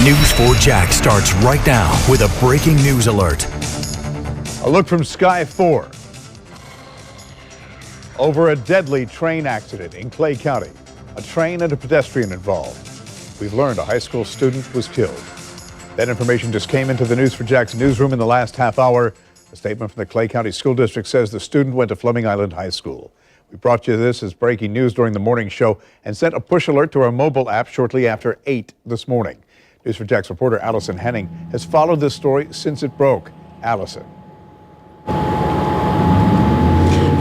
News 4 Jax starts right now with a breaking news alert. A look from Sky 4. Over a deadly train accident in Clay County. A train and a pedestrian involved. We've learned a high school student was killed. That information just came into the News 4 Jax newsroom in the last half hour. A statement from the Clay County School District says the student went to Fleming Island High School. We brought you this as breaking news during the morning show and sent a push alert to our mobile app shortly after 8 this morning. News 4 Jax reporter Allison Henning has followed this story since it broke. Allison.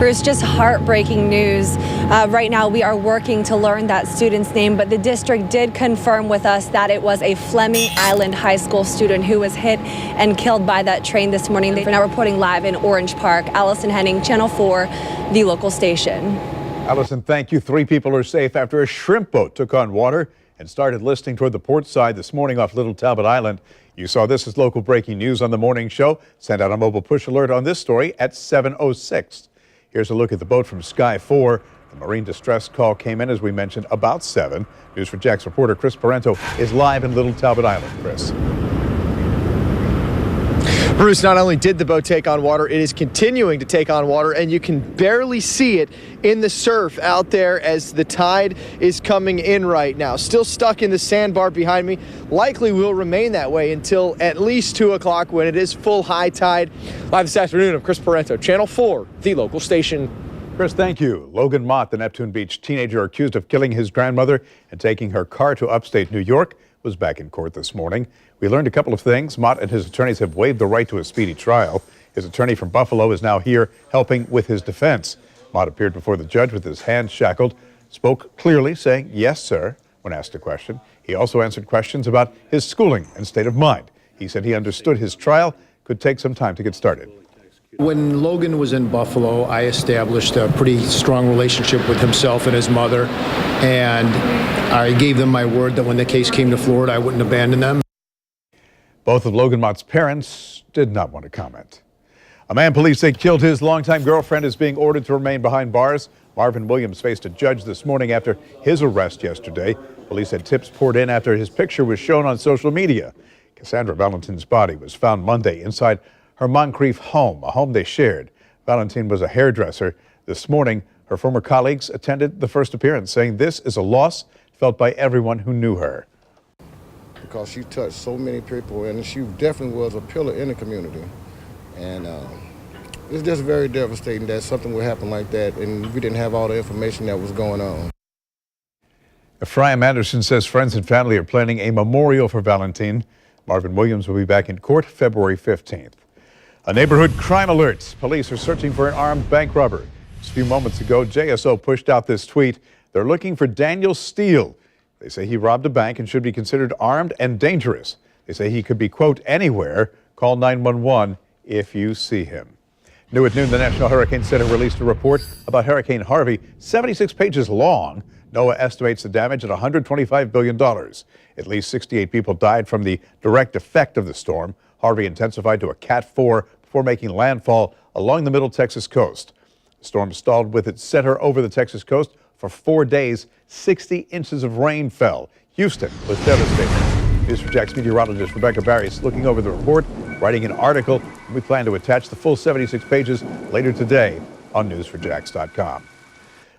Bruce, just heartbreaking news. Right now we are working to learn that student's name, but the district did confirm with us that it was a Fleming Island High School student who was hit and killed by that train this morning. They're now reporting live in Orange Park. Allison Henning, Channel 4, the local station. Allison, thank you. 3 people are safe after a shrimp boat took on water and started listing toward the port side this morning off Little Talbot Island. You saw this as local breaking news on the morning show. Sent out a mobile push alert on this story at 7:06. Here's a look at the boat from Sky 4. The marine distress call came in, as we mentioned, about 7. News 4 Jax reporter Chris Parento is live in Little Talbot Island. Chris. Bruce, not only did the boat take on water, it is continuing to take on water, and you can barely see it in the surf out there as the tide is coming in right now. Still stuck in the sandbar behind me. Likely will remain that way until at least 2 o'clock when it is full high tide. Live this afternoon, I'm Chris Parento, Channel 4, the local station. Chris, thank you. Logan Mott, the Neptune Beach teenager accused of killing his grandmother and taking her car to upstate New York, was back in court this morning. We learned a couple of things. Mott and his attorneys have waived the right to a speedy trial. His attorney from Buffalo is now here helping with his defense. Mott appeared before the judge with his hands shackled, spoke clearly, saying, "Yes, sir," when asked a question. He also answered questions about his schooling and state of mind. He said he understood his trial could take some time to get started. When Logan was in Buffalo, I established a pretty strong relationship with himself and his mother, and I gave them my word that when the case came to Florida, I wouldn't abandon them. Both of Logan Mott's parents did not want to comment. A man police say killed his longtime girlfriend is being ordered to remain behind bars. Marvin Williams faced a judge this morning after his arrest yesterday. Police said tips poured in after his picture was shown on social media. Cassandra Valentin's body was found Monday inside her Moncrief home, a home they shared. Valentin was a hairdresser. This morning, her former colleagues attended the first appearance, saying this is a loss felt by everyone who knew her. Because she touched so many people, and she definitely was a pillar in the community. And it's just very devastating that something would happen like that, and we didn't have all the information that was going on. Ephraim Anderson says friends and family are planning a memorial for Valentin. Marvin Williams will be back in court February 15th. A neighborhood crime alert. Police are searching for an armed bank robber. Just a few moments ago, JSO pushed out this tweet. They're looking for Daniel Steele. They say he robbed a bank and should be considered armed and dangerous. They say he could be, quote, anywhere. Call 911 if you see him. New at noon, the National Hurricane Center released a report about Hurricane Harvey, 76 pages long. NOAA estimates the damage at $125 billion. At least 68 people died from the direct effect of the storm. Harvey intensified to a Cat 4 before making landfall along the middle Texas coast. The storm stalled with its center over the Texas coast for 4 days. 60 inches of rain fell. Houston was devastated. News 4 Jax meteorologist Rebecca Barry is looking over the report, writing an article, and we plan to attach the full 76 pages later today on news4jax.com.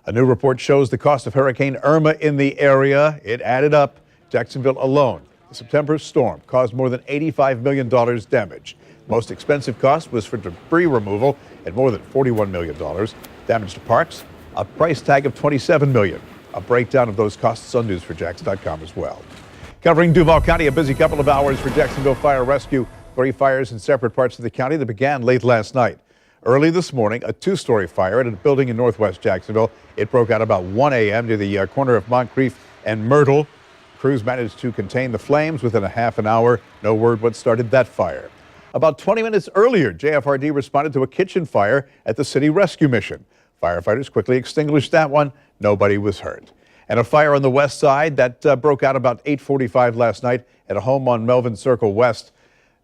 A new report shows the cost of Hurricane Irma in the area. It added up. Jacksonville alone, the September storm caused more than $85 million damage. Most expensive cost was for debris removal at more than $41 million. Damage to parks, a price tag of $27 million. A breakdown of those costs on news4jax.com as well. Covering Duval County, a busy couple of hours for Jacksonville Fire Rescue. 3 fires in separate parts of the county that began late last night. Early this morning, a 2-story fire at a building in northwest Jacksonville. It broke out about 1 a.m. near the corner of Moncrief and Myrtle. Crews managed to contain the flames within a half an hour. No word what started that fire. About 20 minutes earlier, JFRD responded to a kitchen fire at the city rescue mission. Firefighters quickly extinguished that one. Nobody was hurt. And a fire on the west side that broke out about 8:45 last night at a home on Melvin Circle West.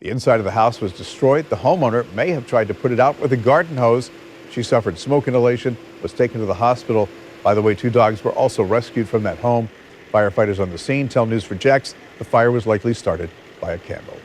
The inside of the house was destroyed. The homeowner may have tried to put it out with a garden hose. She suffered smoke inhalation, was taken to the hospital. By the way, 2 dogs were also rescued from that home. Firefighters on the scene tell News 4 Jax the fire was likely started by a candle.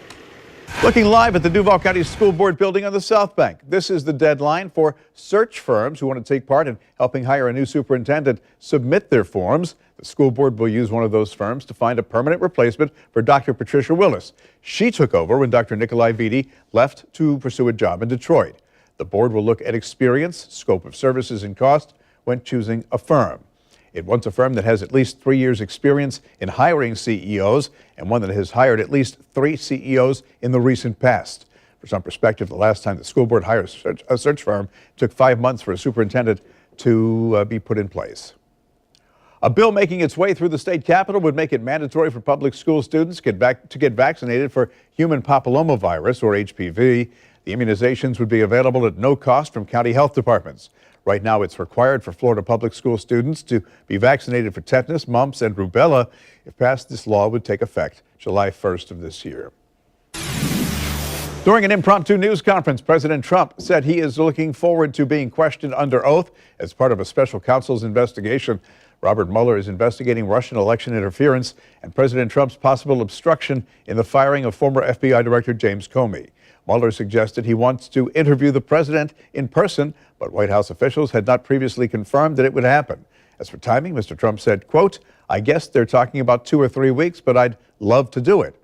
Looking live at the Duval County School Board building on the South Bank. This is the deadline for search firms who want to take part in helping hire a new superintendent submit their forms. The school board will use one of those firms to find a permanent replacement for Dr. Patricia Willis. She took over when Dr. Nikolai Vitti left to pursue a job in Detroit. The board will look at experience, scope of services, and cost when choosing a firm. It wants a firm that has at least 3 years' experience in hiring CEOs and one that has hired at least 3 CEOs in the recent past. For some perspective, the last time the school board hired a search firm took 5 months for a superintendent to be put in place. A bill making its way through the state capitol would make it mandatory for public school students to get vaccinated for human papillomavirus, or HPV. The immunizations would be available at no cost from county health departments. Right now, it's required for Florida public school students to be vaccinated for tetanus, mumps, and rubella. If passed, this law would take effect July 1st of this year. During an impromptu news conference, President Trump said he is looking forward to being questioned under oath as part of a special counsel's investigation. Robert Mueller is investigating Russian election interference and President Trump's possible obstruction in the firing of former FBI Director James Comey. Mueller suggested he wants to interview the president in person, but White House officials had not previously confirmed that it would happen. As for timing, Mr. Trump said, quote, "I guess they're talking about 2 or 3 weeks, but I'd love to do it."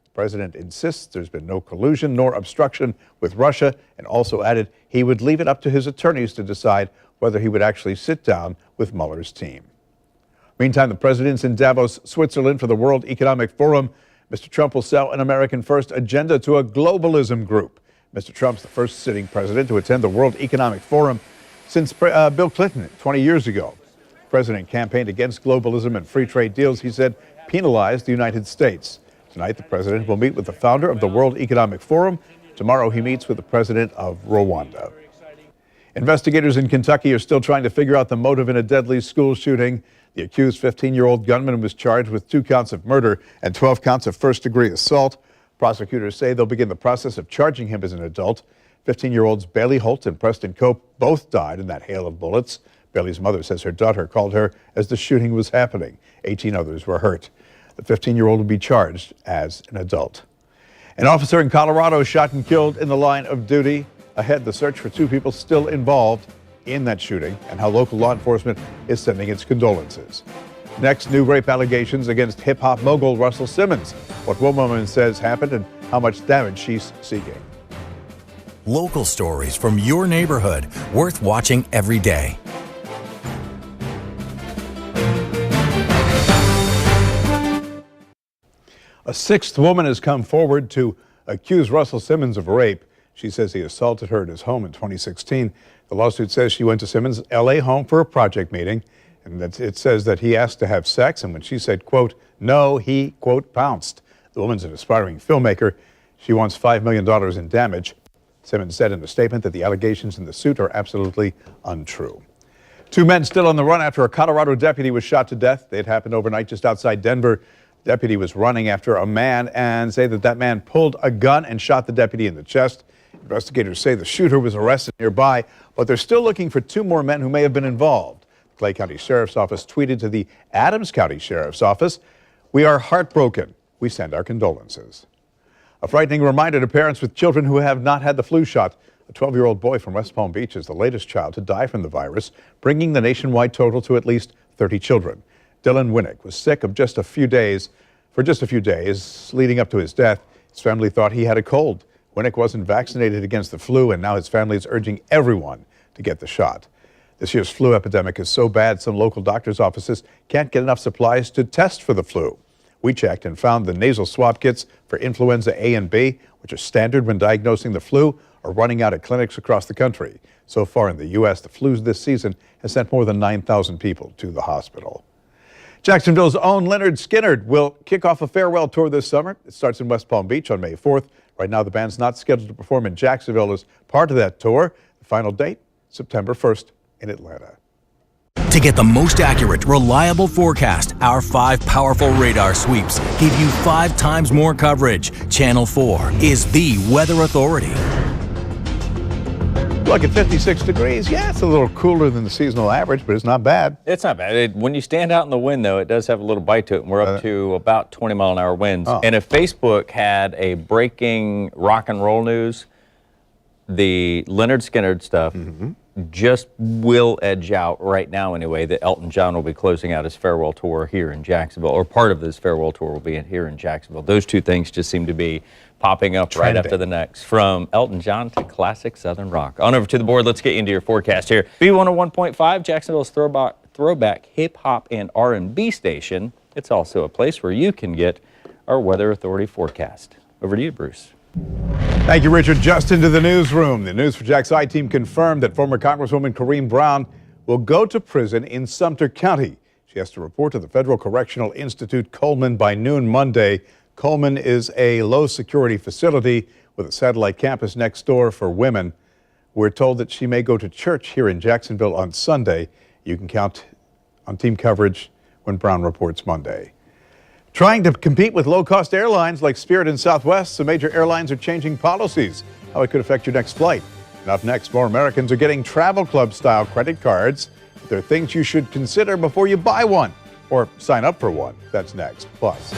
The president insists there's been no collusion nor obstruction with Russia, and also added he would leave it up to his attorneys to decide whether he would actually sit down with Mueller's team. Meantime, the president's in Davos, Switzerland for the World Economic Forum. Mr. Trump will sell an American First agenda to a globalism group. Mr. Trump's the first sitting president to attend the World Economic Forum since Bill Clinton 20 years ago. The president campaigned against globalism and free trade deals he said penalized the United States. Tonight, the president will meet with the founder of the World Economic Forum. Tomorrow, he meets with the president of Rwanda. Investigators in Kentucky are still trying to figure out the motive in a deadly school shooting. The accused 15-year-old gunman was charged with 2 counts of murder and 12 counts of first-degree assault. Prosecutors say they'll begin the process of charging him as an adult. 15-year-olds Bailey Holt and Preston Cope both died in that hail of bullets. Bailey's mother says her daughter called her as the shooting was happening. 18 others were hurt. The 15-year-old will be charged as an adult. An officer in Colorado shot and killed in the line of duty. Ahead, the search for 2 people still involved in that shooting and how local law enforcement is sending its condolences. Next, new rape allegations against hip-hop mogul Russell Simmons. What one woman says happened and how much damage she's seeking. Local stories from your neighborhood, worth watching every day. A 6th woman has come forward to accuse Russell Simmons of rape. She says he assaulted her at his home in 2016. The lawsuit says she went to Simmons' L.A. home for a project meeting, and that it says that he asked to have sex, and when she said, quote, no, he, quote, pounced. The woman's an aspiring filmmaker. She wants $5 million in damage. Simmons said in a statement that the allegations in the suit are absolutely untrue. 2 men still on the run after a Colorado deputy was shot to death. It happened overnight just outside Denver. The deputy was running after a man and say that man pulled a gun and shot the deputy in the chest. Investigators say the shooter was arrested nearby, but they're still looking for 2 more men who may have been involved. The Clay County Sheriff's Office tweeted to the Adams County Sheriff's Office, "We are heartbroken. We send our condolences." A frightening reminder to parents with children who have not had the flu shot. A 12-year-old boy from West Palm Beach is the latest child to die from the virus, bringing the nationwide total to at least 30 children. Dylan Winnick was sick for just a few days leading up to his death. His family thought he had a cold. Winnick wasn't vaccinated against the flu, and now his family is urging everyone to get the shot. This year's flu epidemic is so bad, some local doctors' offices can't get enough supplies to test for the flu. We checked and found the nasal swab kits for influenza A and B, which are standard when diagnosing the flu, are running out at clinics across the country. So far in the U.S., the flu this season has sent more than 9,000 people to the hospital. Jacksonville's own Leonard Skinner will kick off a farewell tour this summer. It starts in West Palm Beach on May 4th. Right now, the band's not scheduled to perform in Jacksonville as part of that tour. The final date, September 1st in Atlanta. To get the most accurate, reliable forecast, our 5 powerful radar sweeps give you 5 times more coverage. Channel 4 is the weather authority. Look, at 56 degrees, yeah, it's a little cooler than the seasonal average, but it's not bad. It's not bad. When you stand out in the wind, though, it does have a little bite to it, and we're up to about 20-mile-an-hour winds. Oh. And if Facebook had a breaking rock and roll news, the Leonard Skinner stuff just will edge out right now anyway, that Elton John will be closing out his farewell tour here in Jacksonville, or part of his farewell tour will be here in Jacksonville. Those two things just seem to be popping up right after the next. From Elton John to classic Southern rock. On over to the board, let's get into your forecast here. B101.5, Jacksonville's throwback hip-hop and R&B station. It's also a place where you can get our Weather Authority forecast. Over to you, Bruce. Thank you, Richard. Just into the newsroom. The News for Jack's I-Team confirmed that former Congresswoman Kareem Brown will go to prison in Sumter County. She has to report to the Federal Correctional Institute, Coleman, by noon Monday. Coleman is a low-security facility with a satellite campus next door for women. We're told that she may go to church here in Jacksonville on Sunday. You can count on team coverage when Brown reports Monday. Trying to compete with low-cost airlines like Spirit and Southwest, some major airlines are changing policies, how it could affect your next flight. And up next, more Americans are getting Travel Club-style credit cards. There are things you should consider before you buy one or sign up for one. That's next. Plus,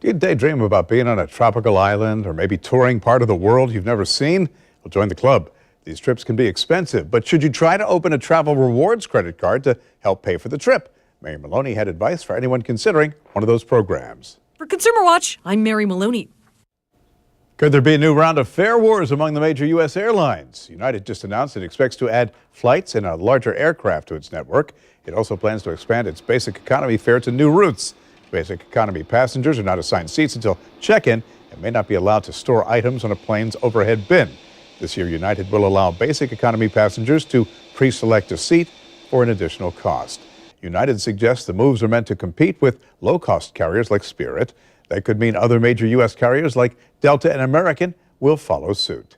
do you daydream about being on a tropical island or maybe touring part of the world you've never seen? Well, join the club. These trips can be expensive, but should you try to open a travel rewards credit card to help pay for the trip? Mary Maloney had advice for anyone considering one of those programs. For Consumer Watch, I'm Mary Maloney. Could there be a new round of fare wars among the major U.S. airlines? United just announced it expects to add flights and a larger aircraft to its network. It also plans to expand its basic economy fare to new routes. Basic economy passengers are not assigned seats until check-in and may not be allowed to store items on a plane's overhead bin. This year, United will allow basic economy passengers to pre-select a seat for an additional cost. United suggests the moves are meant to compete with low-cost carriers like Spirit. That could mean other major U.S. carriers like Delta and American will follow suit.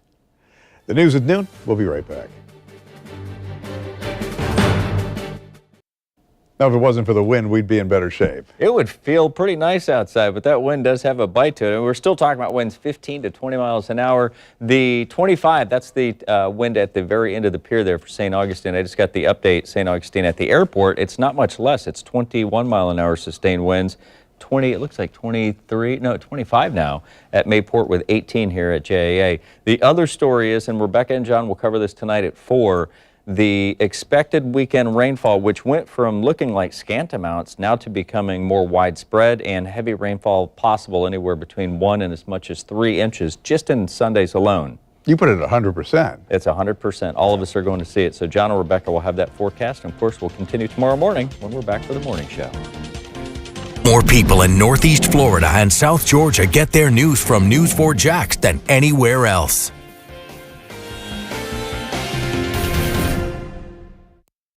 The news at noon. We'll be right back. Now, if it wasn't for the wind, we'd be in better shape. It would feel pretty nice outside, but that wind does have a bite to it. And we're still talking about winds 15 to 20 miles an hour. The 25, that's the wind at the very end of the pier there for St. Augustine. I just got the update, St. Augustine at the airport. It's not much less. It's 21 mile an hour sustained winds. 20, it looks like 25 now at Mayport with 18 here at JAA. The other story is, and Rebecca and John will cover this tonight at 4, the expected weekend rainfall, which went from looking like scant amounts now to becoming more widespread, and heavy rainfall possible anywhere between 1 and as much as 3 inches just in Sundays alone. You put it at 100%. It's 100%. All of us are going to see it. So John and Rebecca will have that forecast. And of course, we'll continue tomorrow morning when we're back for the morning show. More people in Northeast Florida and South Georgia get their news from News 4 Jax than anywhere else.